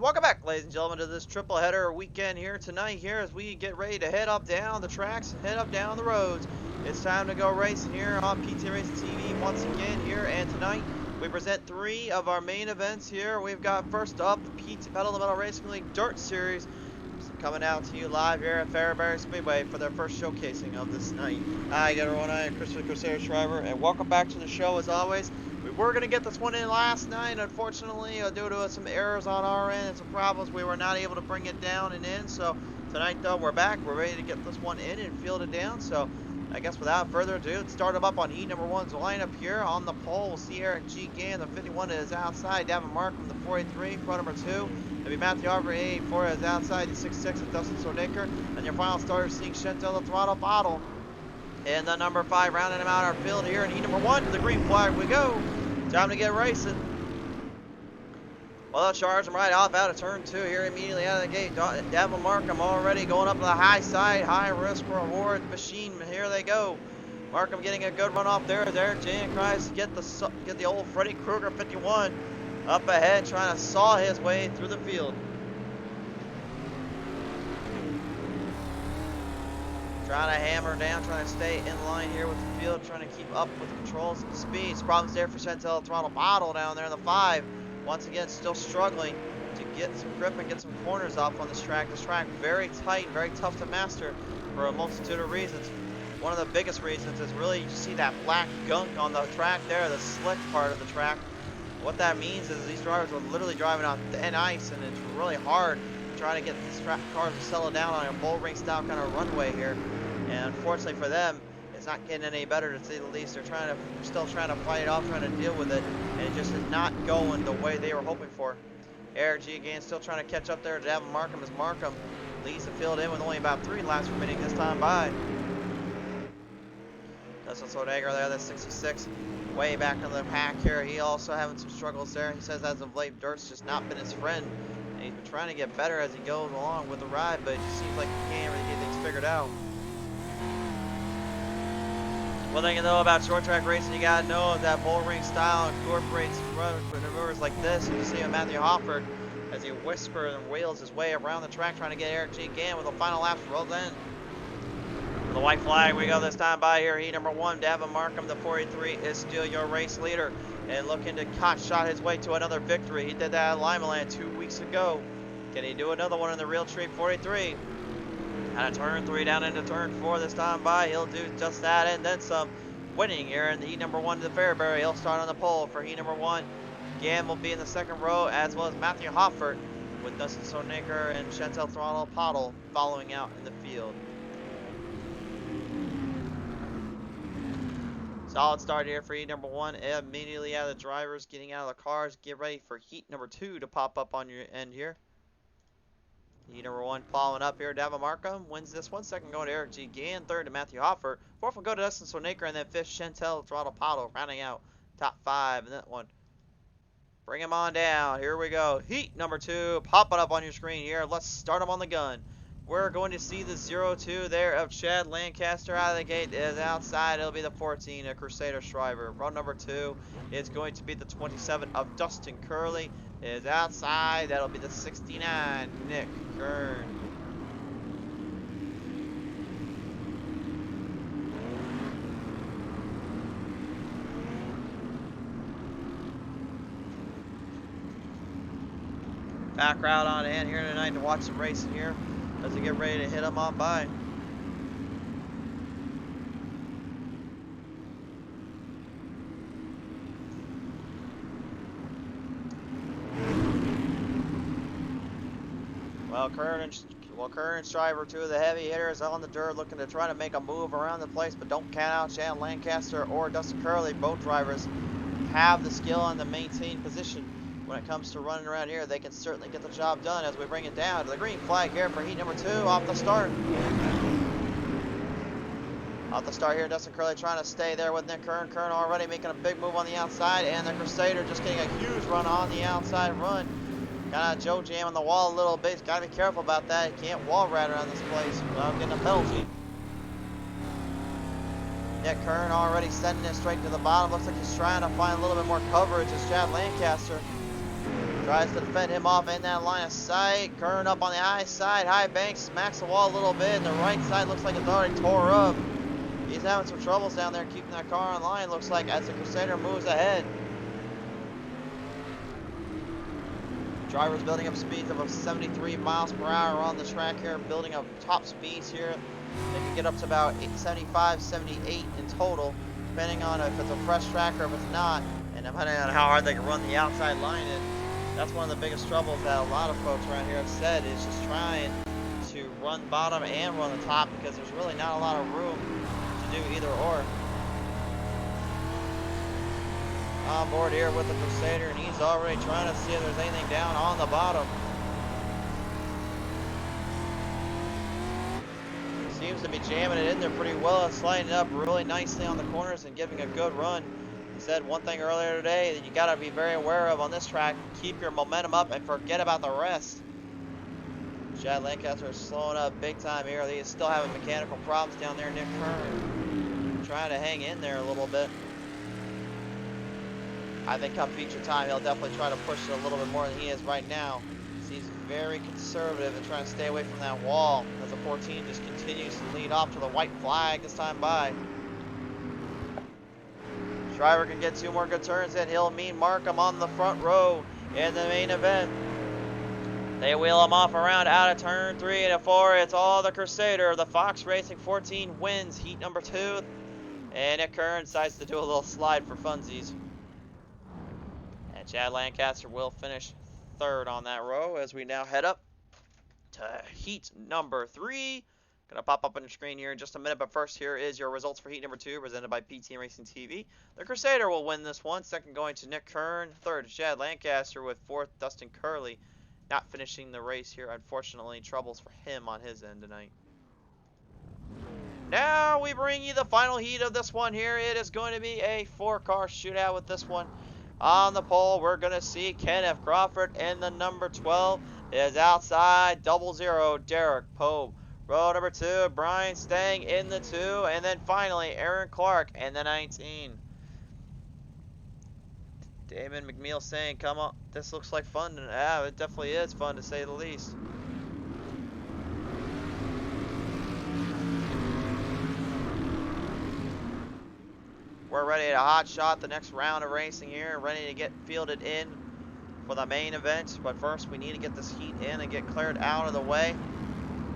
welcome back, ladies and gentlemen, to this triple header weekend here tonight here as we get ready to head up down the tracks and head up down the roads. It's time to go racing here on PTM Racing TV once again here, and tonight we present three of our main events here. We've got first up the Pedal to the Metal Racing League Dirt Series coming out to you live here at Fairbury Speedway for their first showcasing of this night. Hi everyone, I am Christopher Crusader Shriver, and welcome back to the show as always. We were going to get this one in last night, unfortunately, due to some errors on our end and some problems, we were not able to bring it down and in. So tonight, though, we're back. We're ready to get this one in and field it down. So I guess without further ado, let's start them up on heat number one's lineup here. On the pole, we'll see Eric G. Gann, the 51 is outside. Davin Markham, the 43, front number 2. It'll be Matthew Harper, 84 is outside. The 66 is Dustin Sordaker. And your final starter, seeing Chantel, the throttle bottle. And the number 5 rounding him out our field here in heat number 1. The green flag we go. Time to get racing. Well, they'll charge them right off out of turn 2 here immediately out of the gate. Davin Markham already going up to the high side. High risk reward machine. Here they go. Markham getting a good run off there as Eric J. tries to get the old Freddy Krueger 51 up ahead, trying to saw his way through the field. Trying to hammer down, trying to stay in line here with the field, trying to keep up with the controls and the speeds. Problems there for Chantel, throttle bottle down there in the 5. Once again, still struggling to get some grip and get some corners off on this track. This track very tight, very tough to master for a multitude of reasons. One of the biggest reasons is really you see that black gunk on the track there, the slick part of the track. What that means is these drivers are literally driving on thin ice, and it's really hard trying to get these cars to settle down on a bull ring style kind of runway here. And unfortunately for them, it's not getting any better to say the least. They're still trying to fight it off, trying to deal with it, and it just is not going the way they were hoping for. Eric G again still trying to catch up there to Davin Markham as Markham leads the field in with only about 3 laps remaining this time by. Dustin Sordaker there, that's 66. Way back in the pack here. He also having some struggles there. He says as of late, dirt's just not been his friend. And he's been trying to get better as he goes along with the ride, but it seems like he can't really get things figured out. One thing you know about short track racing, you gotta know that bull ring style incorporates maneuvers like this. You can see Matthew Hofford as he whispers and wails his way around the track, trying to get Eric G. Gann with the final laps rolled in. The white flag we go this time by here. Heat number 1, Davin Markham, the 43, is still your race leader and looking to shot his way to another victory. He did that at Limaland 2 weeks ago. Can he do another one in the real treat 43? Out of turn 3 down into turn 4 this time by. He'll do just that and then some. Winning here in the heat number 1 to the Fairbury. He'll start on the pole for heat number 1. Gann will be in the second row, as well as Matthew Hoffert, with Dustin Sordaker and Chantel Throttle Pottle following out in the field. Solid start here for heat number 1. Immediately out of the drivers, getting out of the cars. Get ready for heat number 2 to pop up on your end here. Heat number 1 following up here. Davin Markham wins this one. Second going to Eric G. Gann. Third to Matthew Hoffert. Fourth will go to Dustin Sordaker. And then fifth, Chantel Throttle Pottle rounding out top 5 in that one. Bring him on down. Here we go. Heat number 2 popping up on your screen here. Let's start him on the gun. We're going to see the 0-2 there of Chad Lancaster out of the gate. Is outside. It'll be the 14, a Crusader Shriver. Run number 2 is going to be the 27 of Dustin Curley. Is outside. That'll be the 69, Nick Kern. Back crowd on hand here tonight to watch some racing here as they get ready to hit them on by. Well, Kern and Shriver, 2 of the heavy hitters on the dirt, looking to try to make a move around the place, but don't count out Chad Lancaster or Dustin Curley. Both drivers have the skill and the maintain position. When it comes to running around here, they can certainly get the job done as we bring it down to the green flag here for heat number 2 off the start. Off the start here, Dustin Curley trying to stay there with Nick Kern. Kern already making a big move on the outside, and the Crusader just getting a huge run on the outside run. Kind of Joe jamming the wall a little bit. Got to be careful about that. You can't wall ride around this place without getting a penalty. Nick Kern already sending it straight to the bottom. Looks like he's trying to find a little bit more coverage as Chad Lancaster Tries to defend him off in that line of sight. Kern up on the high side. High bank smacks the wall a little bit. And the right side looks like it's already tore up. He's having some troubles down there keeping that car on line, looks like, as the Crusader moves ahead. Driver's building up speeds of 73 miles per hour on the track here, building up top speeds here. They can get up to about 75, 78 in total, depending on if it's a fresh track or if it's not, and depending on how hard they can run the outside line. And that's one of the biggest troubles that a lot of folks around here have said, is just trying to run bottom and run the top, because there's really not a lot of room to do either or. On board here with the Crusader, and he's already trying to see if there's anything down on the bottom. Seems to be jamming it in there pretty well. It's sliding up really nicely on the corners and giving a good run. He said one thing earlier today that you got to be very aware of on this track: keep your momentum up and forget about the rest. Chad Lancaster is slowing up big time here. He's still having mechanical problems down there. Nick Kern trying to hang in there a little bit. I think come feature time, he'll definitely try to push it a little bit more than he is right now. He's very conservative and trying to stay away from that wall as the 14 just continues to lead off to the white flag this time by. Driver can get 2 more good turns in. He'll meet Markham on the front row in the main event. They wheel him off around out of turn 3 and 4. It's all the Crusader. The Fox Racing 14 wins heat number 2. And Nick Kern decides to do a little slide for funsies. And Chad Lancaster will finish 3rd on that row as we now head up to heat number 3. Gonna pop up on the screen here in just a minute, but first here is your results for heat number 2, presented by PTM Racing TV. The Crusader will win this one. 2nd going to Nick Kern. 3rd Chad Lancaster, with 4th Dustin Curley. Not finishing the race here, unfortunately. Troubles for him on his end tonight. Now we bring you the final heat of this one here. It is going to be a 4-car shootout with this one. On the pole, we're going to see Kenneth Crawford in the number 12. It is outside 00 Derek Pope. Row number 2, Brian Stang in the 2. And then finally, Aaron Clark in the 19. Damon McNeil saying, come on, this looks like fun. Yeah, it definitely is fun, to say the least. We're ready to hot shot the next round of racing here, ready to get fielded in for the main event. But first, we need to get this heat in and get cleared out of the way.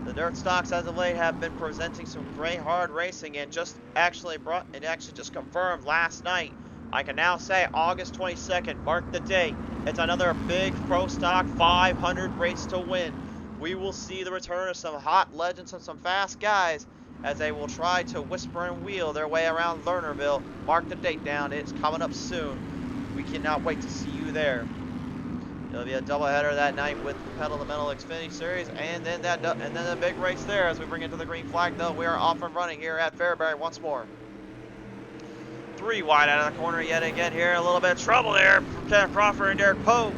The dirt stocks as of late have been presenting some great hard racing, and just actually confirmed last night. I can now say August 22nd, mark the date. It's another big Pro Stock 500 race to win. We will see the return of some hot legends and some fast guys as they will try to whisper and wheel their way around Lernerville. Mark the date down. It's coming up soon. We cannot wait to see you there. It'll be a doubleheader that night with the Pedal to Metal Xfinity Series, and then the big race there as we bring it to the green flag. Though we are off and running here at Fairbury once more. 3 wide out of the corner yet again here. A little bit of trouble there from Kenneth Crawford and Derek Pope.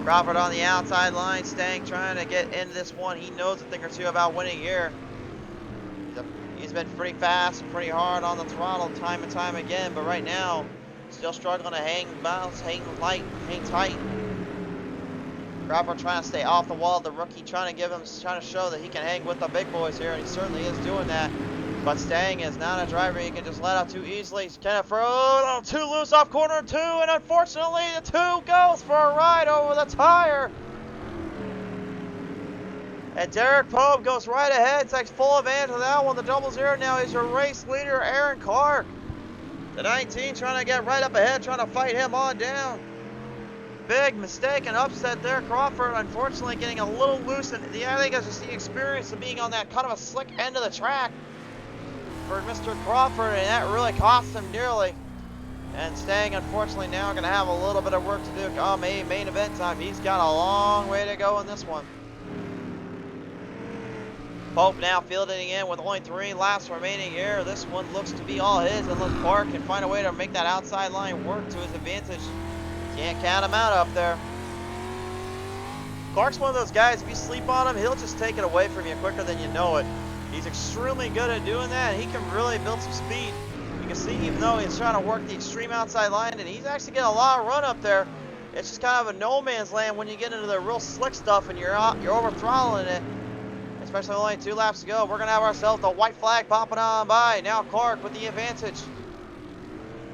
Crawford on the outside line. Stang trying to get into this one. He knows a thing or two about winning here. He's been pretty fast, pretty hard on the throttle time and time again, but right now, still struggling to hang bounce, hang light, hang tight. Crawford trying to stay off the wall. The rookie trying to show that he can hang with the big boys here, and he certainly is doing that. But Stang is not a driver you can just let out too easily. Kenneth throw 2 loose off corner 2, and unfortunately the 2 goes for a ride over the tire. And Derek Pope goes right ahead, takes full advantage of that one. The 00 now is your race leader, Aaron Clark. The 19 trying to get right up ahead, trying to fight him on down. Big mistake and upset there. Crawford, unfortunately, getting a little loose. And I think it's just the experience of being on that kind of a slick end of the track for Mr. Crawford, and that really cost him dearly. And Stang, unfortunately, now going to have a little bit of work to do come main event time. He's got a long way to go in this one. Pope now fielding in with only 3 laps remaining here. This one looks to be all his, unless Clark can find a way to make that outside line work to his advantage. Can't count him out up there. Clark's one of those guys, if you sleep on him, he'll just take it away from you quicker than you know it. He's extremely good at doing that, and he can really build some speed. You can see, even though he's trying to work the extreme outside line, and he's actually getting a lot of run up there. It's just kind of a no man's land when you get into the real slick stuff and you're over throttling it. Especially only 2 laps to go. We're going to have ourselves the white flag popping on by. Now Clark with the advantage.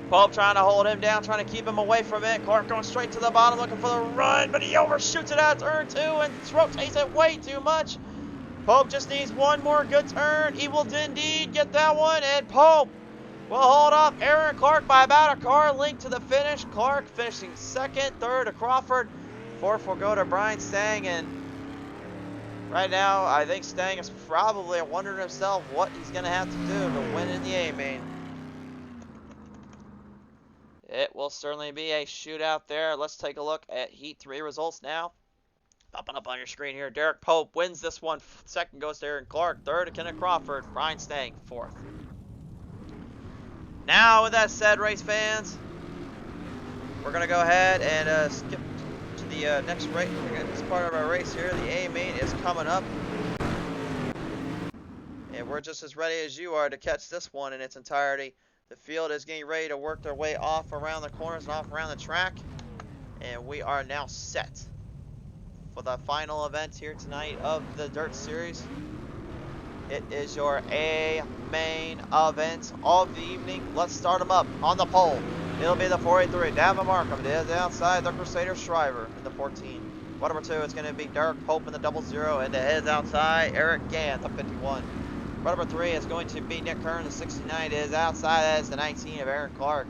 Pope trying to hold him down, trying to keep him away from it. Clark going straight to the bottom, looking for the run, but he overshoots it out turn 2 and rotates it way too much. Pope just needs one more good turn. He will indeed get that one, and Pope will hold off Aaron Clark by about a car length to the finish. Clark finishing second, third to Crawford. Fourth will go to Brian Stang, and right now I think Stang is probably wondering himself what he's going to have to do to win in the A-main. It will certainly be a shootout there. Let's take a look at Heat 3 results now. Popping up on your screen here. Derek Pope wins this one. Second goes to Aaron Clark. Third to Kenneth Crawford. Brian Stang, fourth. Now, with that said, race fans, we're going to go ahead and skip to the next race. This part of our race here. The A-main is coming up. And we're just as ready as you are to catch this one in its entirety. The field is getting ready to work their way off around the corners and off around the track. And we are now set for the final event here tonight of the Dirt Series. It is your A-main event of the evening. Let's start them up on the pole. It'll be the 483. Davin Markham. It is outside the Crusader Shriver in the 14. What number 2, it's going to be Derek Pope in the 00. And it is outside Eric Gann, the 51. Row number 3 is going to be Nick Kern, the 69. It is outside. That is the 19 of Aaron Clark.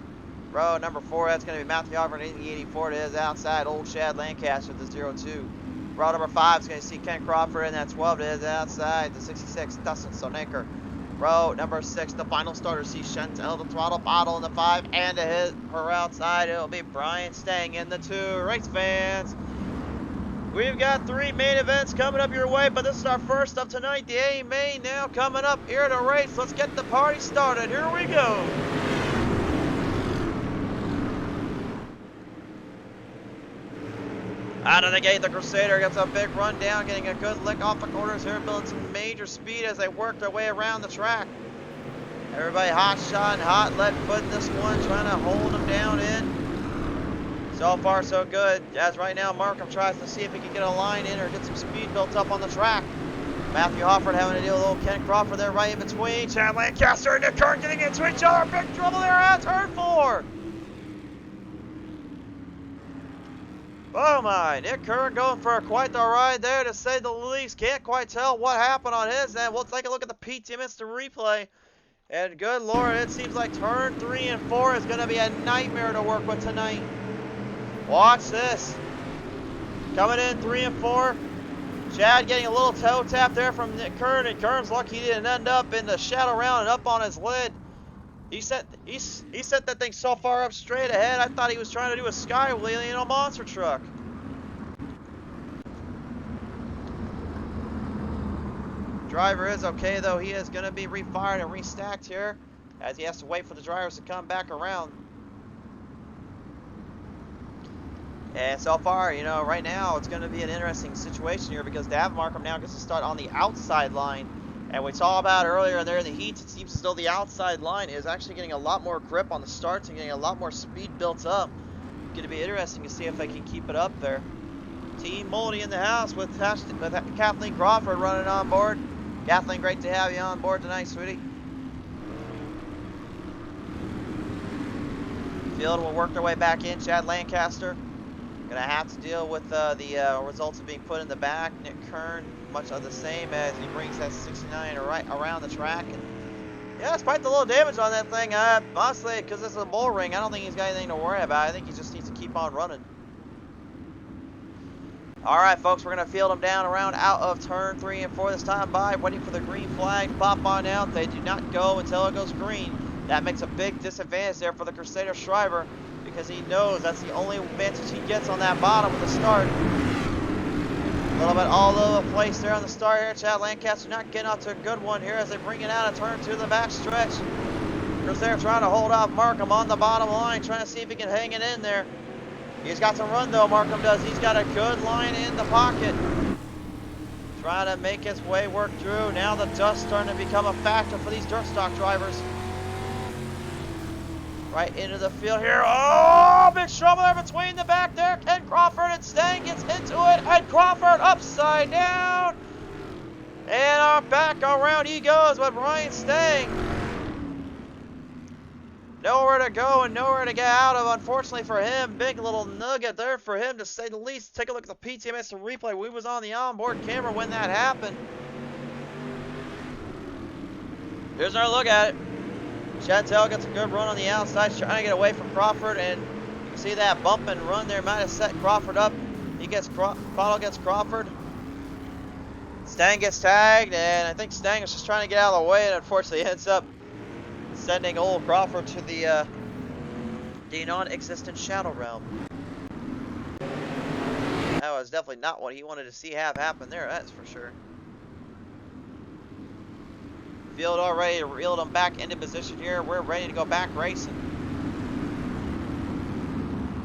Row number 4, that's going to be Matthew Harvard in the 84. It is outside Old Chad Lancaster, the 02. Row number 5 is going to see Ken Crawford in that 12. It is outside the 66, Dustin Stoneacre. Row number 6, the final starter, sees Chantel, the throttle bottle in the 5. And to hit her outside, it'll be Brian Stang in the 2. Race fans, we've got 3 main events coming up your way, but this is our first of tonight, the A-main now coming up here to race. Let's get the party started. Here we go. Out of the gate, the Crusader gets a big run down, getting a good lick off the corners here, building some major speed as they work their way around the track. Everybody hot shot and hot lead foot in this one, trying to hold them down in. So far, so good. As right now, Markham tries to see if he can get a line in or get some speed built up on the track. Matthew Hofford having to deal with old Ken Crawford there right in between. Chad Lancaster and Nick Kern getting into each other. Big trouble there at turn 4. Oh my, Nick Kern going for quite the ride there, to say the least. Can't quite tell what happened on his end. We'll take a look at the PTM instant replay. And good lord, it seems like turn 3 and 4 is going to be a nightmare to work with tonight. Watch this. Coming in 3 and 4. Chad getting a little toe tap there from Nick Kern, and Kern's lucky he didn't end up in the shadow round and up on his lid. He set that thing so far up straight ahead, I thought he was trying to do a sky wheel in a monster truck. Driver is okay though. He is going to be refired and restacked here, as he has to wait for the drivers to come back around. And so far, you know, right now it's going to be an interesting situation here, because Davin Markham now gets to start on the outside line. And we saw about earlier there in the heats, it seems as though the outside line is actually getting a lot more grip on the starts and getting a lot more speed built up. Going to be interesting to see if they can keep it up there. Team Moldy in the house with Kathleen Crawford running on board. Kathleen, great to have you on board tonight, sweetie. Field will work their way back in. Chad Lancaster going to have to deal with the results of being put in the back. Nick Kern, much of the same, as he brings that 69 right around the track. And yeah, despite the little damage on that thing, honestly, because it's a bull ring, I don't think he's got anything to worry about. I think he just needs to keep on running. All right, folks, we're going to field them down around out of turn 3 and 4 this time by, waiting for the green flag to pop on out. They do not go until it goes green. That makes a big disadvantage there for the Crusader Shriver, because he knows that's the only advantage he gets on that bottom with the start. A little bit all over the place there on the start here. Chad Lancaster not getting out to a good one here as they bring it out of turn 2 the back stretch. Crusader trying to hold off Markham on the bottom line, trying to see if he can hang it in there. He's got some run though, Markham does. He's got a good line in the pocket. Trying to make his way work through. Now the dust starting to become a factor for these dirt stock drivers. right into the field here. Oh, big trouble there between the back there. Ken Crawford and Stang gets into it, and Crawford upside down. And back around he goes with Ryan Stang. Nowhere to go and nowhere to get out of, unfortunately for him. Big little nugget there for him, to say the least. Take a look at the PTM instant replay. We was on the onboard camera when that happened. Here's our look at it. Chantel gets a good run on the outside, trying to get away from Crawford, and you can see that bump and run there might have set Crawford up. He gets Bottle gets Crawford. Stang gets tagged, and I think Stang is just trying to get out of the way, and unfortunately ends up sending old Crawford to the non-existent Shadow Realm. That was definitely not what he wanted to see have happen there, that's for sure. Field already reeled him back into position here. We're ready to go back racing.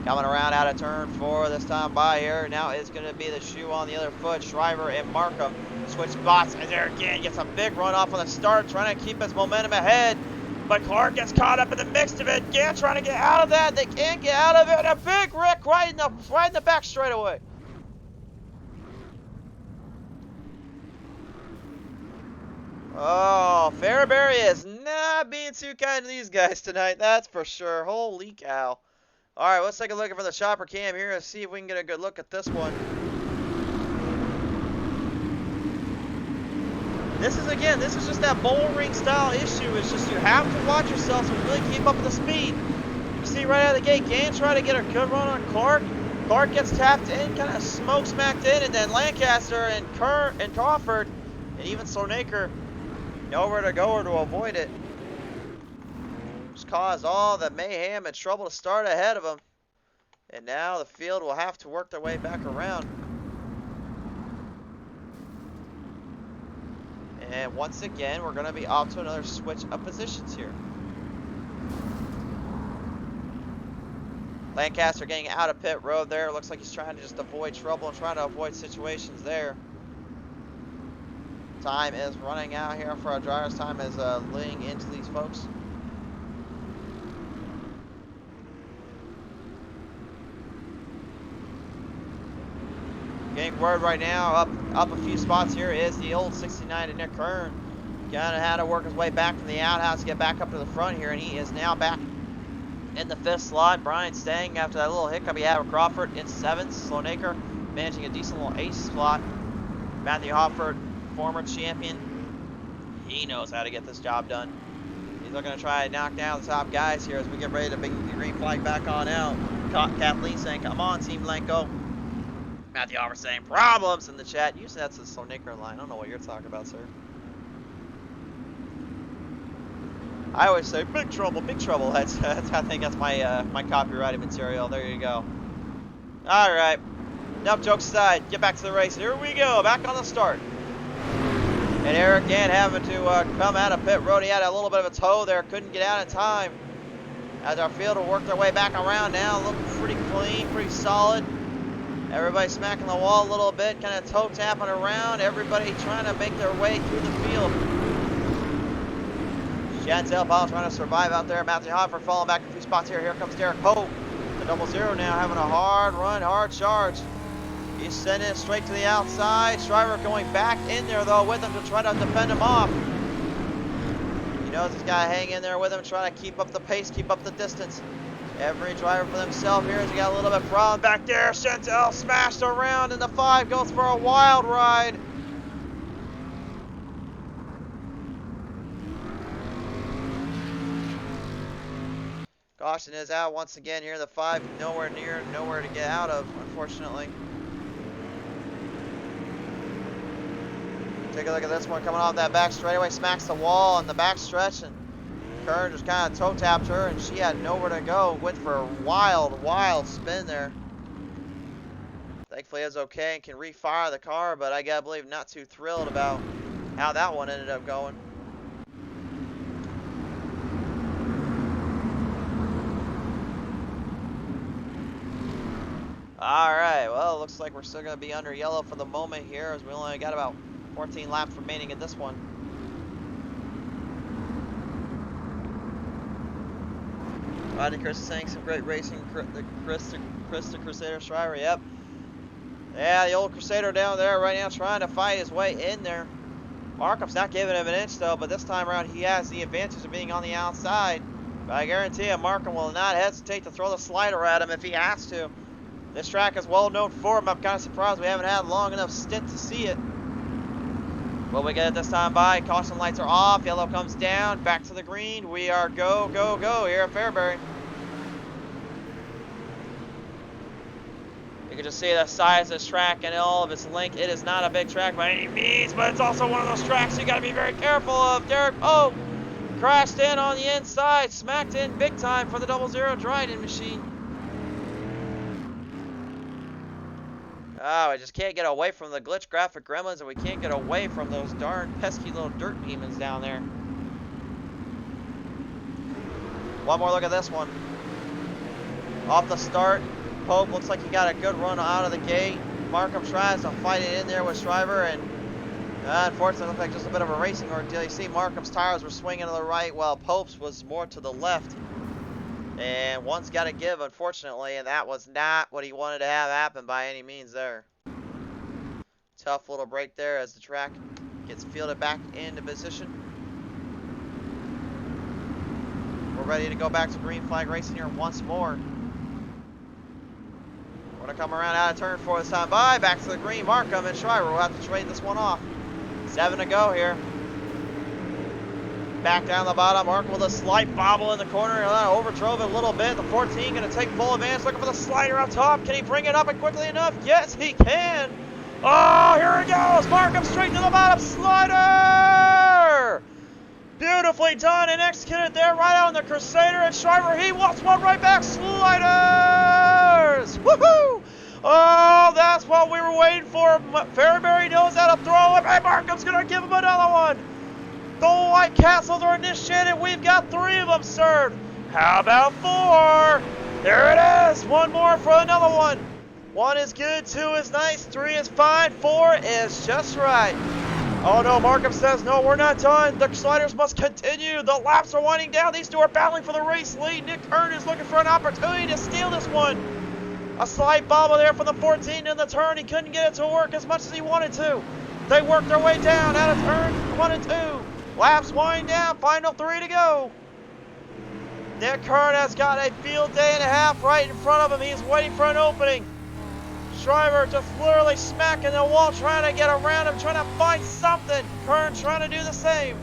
Coming around out of turn 4 this time by here. Now it's going to be the shoe on the other foot. Shriver and Markham switch spots. And there again, gets a big run off on the start, trying to keep his momentum ahead. But Clark gets caught up in the mix of it. Again, trying to get out of that. They can't get out of it. A big wreck right in the back straightaway. Oh, Fairbury is not being too kind to these guys tonight, that's for sure. Holy cow. Alright, let's take a look for the chopper cam here and see if we can get a good look at this one. This is just that bull ring style issue. It's just you have to watch yourself so really keep up with the speed. You see right out of the gate, Gan try to get a good run on Clark. Clark gets tapped in, kind of smoke smacked in, and then Lancaster and Crawford and even Slonaker nowhere to go or to avoid it. Just caused all the mayhem and trouble to start ahead of them. And now the field will have to work their way back around. And once again, we're going to be off to another switch of positions here. Lancaster getting out of pit road there. Looks like he's trying to just avoid trouble and trying to avoid situations there. Time is running out here for our drivers. Time is leading into these folks. Getting word right now, up a few spots here is the old 69 to Nick Kern. Gonna have to work his way back from the outhouse to get back up to the front here, and he is now back in the 5th slot. Brian Stang, after that little hiccup he had with Crawford, in 7th. Slonaker managing a decent little 8th spot. Matthew Hofford, former champion, he knows how to get this job done. He's looking to try to knock down the top guys here as we get ready to bring the green flag back on out. Kathleen saying, come on, Team Blanco. Matthew Hofford saying, problems in the chat. Usually that's the Slonaker line. I don't know what you're talking about, sir. I always say, big trouble, big trouble. That's I think that's my my copyrighted material. There you go. All right. Enough jokes aside. Get back to the race. Here we go. Back on the start. And Eric Gant having to come out of pit road. He had a little bit of a toe there. Couldn't get out in time. As our field will work their way back around now. Looking pretty clean, pretty solid. Everybody smacking the wall a little bit. Kind of toe tapping around. Everybody trying to make their way through the field. Chantel Powell trying to survive out there. Matthew Hofford falling back a few spots here. Here comes Derek Pope. The 00 now having a hard run, hard charge. He's sending it straight to the outside. Shriver going back in there though with him to try to defend him off. He knows he's got to hang in there with him, trying to keep up the pace, keep up the distance. Every driver for themselves here as he got a little bit of problem back there. Chantel smashed around in the 5, goes for a wild ride. Caution is out once again here. The 5 nowhere near, nowhere to get out of, unfortunately. Take a look at this one coming off that back straightaway, smacks the wall on the back stretch, and Kern just kind of toe tapped her, and she had nowhere to go. Went for a wild, wild spin there. Thankfully it's okay and can refire the car, but I gotta believe not too thrilled about how that one ended up going. Alright, well, it looks like we're still going to be under yellow for the moment here, as we only got about 14 laps remaining in this one. Rodney Chris is saying some great racing. Chris the Crusader Shriver, yep. Yeah, the old Crusader down there right now trying to fight his way in there. Markham's not giving him an inch though, but this time around he has the advantage of being on the outside. But I guarantee you, Markham will not hesitate to throw the slider at him if he has to. This track is well known for him. I'm kind of surprised we haven't had long enough stint to see it. Will we get it this time by? Caution lights are off. Yellow comes down. Back to the green. We are go, go, go here at Fairbury. You can just see the size of this track and all of its length. It is not a big track by any means, but it's also one of those tracks you got to be very careful of. Derek Pope crashed in on the inside, smacked in big time for the 00 Dryden machine. Oh, we just can't get away from the glitch graphic gremlins, and we can't get away from those darn pesky little dirt demons down there. One more look at this one. Off the start, Pope looks like he got a good run out of the gate. Markham tries to fight it in there with Shriver, and unfortunately, it looked like just a bit of a racing ordeal. You see Markham's tires were swinging to the right, while Pope's was more to the left. And one's got to give, unfortunately, and that was not what he wanted to have happen by any means there. Tough little break there as the track gets fielded back into position. We're ready to go back to green flag racing here once more. We're going to come around out of turn 4 this time by. Back to the green. Markham and Shriver will have to trade this one off. 7 to go here. Back down the bottom, Markham with a slight bobble in the corner. Overdrove it a little bit. The 14 going to take full advantage, looking for the slider up top. Can he bring it up and quickly enough? Yes, he can. Oh, here he goes. Markham straight to the bottom. Slider! Beautifully done and executed there right out on the Crusader. And Shriver, he wants one right back. Sliders! Woohoo! Oh, that's what we were waiting for. Fairbury knows how to throw it. And Markham's going to give him another one. The White Castles are initiated. We've got 3 of them served. How about 4? There it is. One more for another one. 1 is good, 2 is nice, 3 is fine, 4 is just right. Oh no, Markham says, no, we're not done. The sliders must continue. The laps are winding down. These 2 are battling for the race lead. Nick Kern is looking for an opportunity to steal this one. A slight bobble there from the 14 in the turn. He couldn't get it to work as much as he wanted to. They worked their way down out of turn 1 and 2. Laps wind down, final 3 to go. Nick Kern has got a field day and a half right in front of him. He's waiting for an opening. Shriver just literally smacking the wall, trying to get around him, trying to find something. Kern trying to do the same.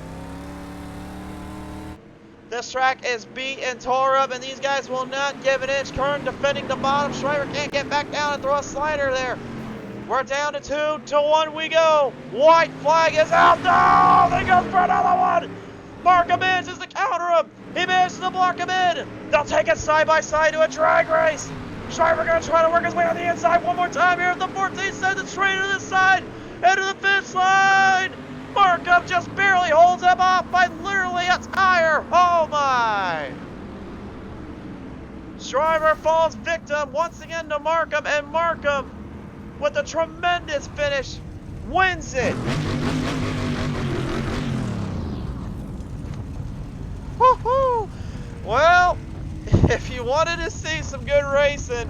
This track is beat and tore up, and these guys will not give an inch. Kern defending the bottom. Shriver can't get back down and throw a slider there. We're down to 2 to 1 we go. White flag is out. No, they go for another one. Markham manages to counter him. He manages to block him in. They'll take it side by side to a drag race. Shriver going to try to work his way on the inside one more time here. The 14 sends it straight to the side. Into the finish line. Markham just barely holds him off by literally a tire. Oh my. Shriver falls victim once again to Markham, and Markham, with a tremendous finish, wins it. Woohoo! Well, if you wanted to see some good racing,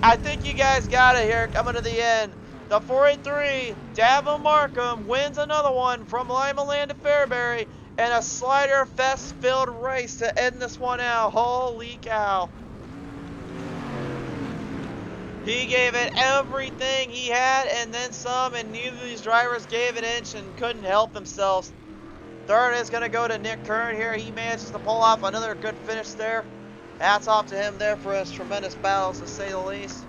I think you guys got it here coming to the end. The 483, Davin Markham wins another one from Lima Land to Fairbury, and a slider fest filled race to end this one out. Holy cow. He gave it everything he had and then some, and neither of these drivers gave an inch and couldn't help themselves. Third is going to go to Nick Kern here. He manages to pull off another good finish there. Hats off to him there for his tremendous battles, to say the least.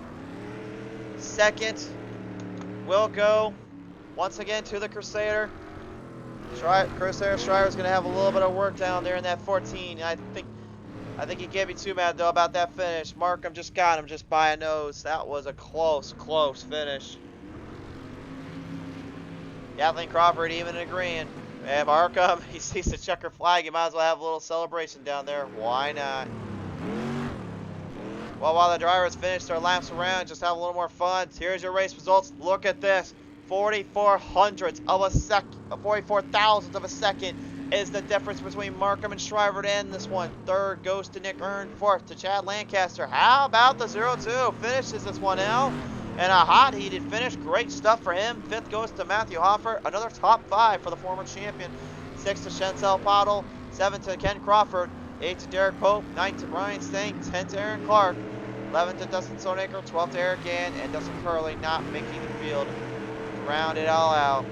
Second will go once again to the Crusader. Crusader Shriver's going to have a little bit of work down there in that 14. I think he can't be too mad, though, about that finish. Markham just got him just by a nose. That was a close finish. Kathleen Crawford even agreeing. And Markham, he sees the checker flag. He might as well have a little celebration down there. Why not? Well, while the drivers finish their laps around, just have a little more fun. Here's your race results. Look at this. 44 hundredths of a second, 44 thousandths of a second is the difference between Markham and Shriver to end this one. Third goes to Nick Earn. Fourth to Chad Lancaster. How about the 0-2? Finishes this one out. And a hot heated finish. Great stuff for him. Fifth goes to Matthew Hoffer. Another top 5 for the former champion. Sixth to Shenzel Pottle. Seventh to Ken Crawford. Eighth to Derek Pope. Ninth to Brian Stang. 10th to Aaron Clark. 11th to Dustin Stoneacre. 12th to Eric Gann. And Dustin Curley not making the field to round it all out.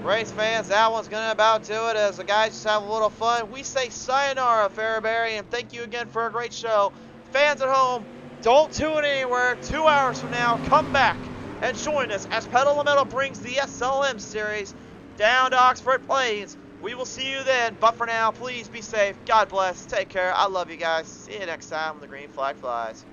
Race fans, that one's going to about do it as the guys just have a little fun. We say sayonara, Fairbury, and thank you again for a great show. Fans at home, don't tune anywhere. 2 hours from now, come back and join us as Pedal to Metal brings the SLM series down to Oxford Plains. We will see you then, but for now, please be safe. God bless. Take care. I love you guys. See you next time when the green flag flies.